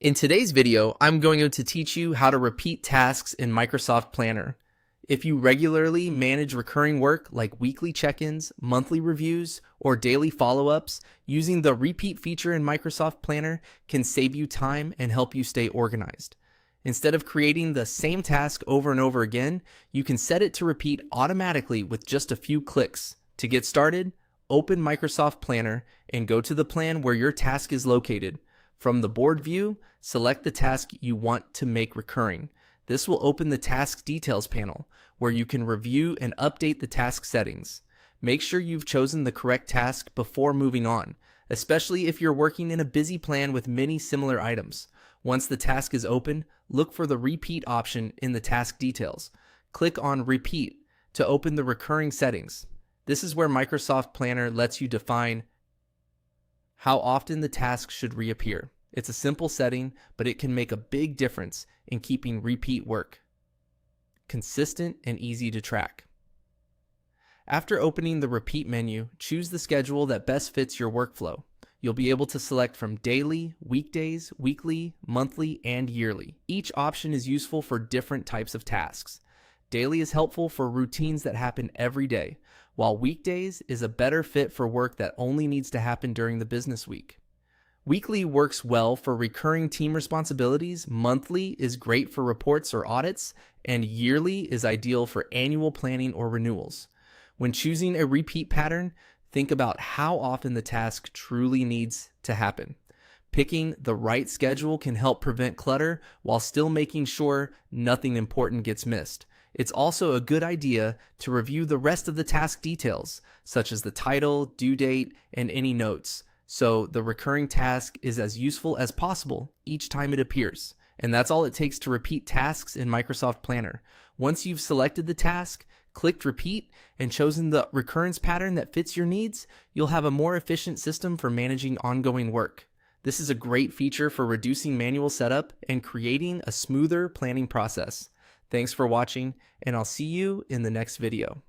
In today's video, I'm going to teach you how to repeat tasks in Microsoft Planner. If you regularly manage recurring work like weekly check-ins, monthly reviews, or daily follow-ups, using the repeat feature in Microsoft Planner can save you time and help you stay organized. Instead of creating the same task over and over again, you can set it to repeat automatically with just a few clicks. To get started, open Microsoft Planner and go to the plan where your task is located. From the board view, select the task you want to make recurring. This will open the task details panel, where you can review and update the task settings. Make sure you've chosen the correct task before moving on, especially if you're working in a busy plan with many similar items. Once the task is open, look for the repeat option in the task details. Click on Repeat to open the recurring settings. This is where Microsoft Planner lets you define how often the task should reappear. It's a simple setting, but it can make a big difference in keeping repeat work consistent and easy to track. After opening the repeat menu, choose the schedule that best fits your workflow. You'll be able to select from daily, weekdays, weekly, monthly, and yearly. Each option is useful for different types of tasks. Daily is helpful for routines that happen every day, while weekdays is a better fit for work that only needs to happen during the business week. Weekly works well for recurring team responsibilities, monthly is great for reports or audits, and yearly is ideal for annual planning or renewals. When choosing a repeat pattern, think about how often the task truly needs to happen. Picking the right schedule can help prevent clutter while still making sure nothing important gets missed. It's also a good idea to review the rest of the task details, such as the title, due date, and any notes, so the recurring task is as useful as possible each time it appears. And that's all it takes to repeat tasks in Microsoft Planner. Once you've selected the task, clicked repeat, and chosen the recurrence pattern that fits your needs, you'll have a more efficient system for managing ongoing work. This is a great feature for reducing manual setup and creating a smoother planning process. Thanks for watching, and I'll see you in the next video.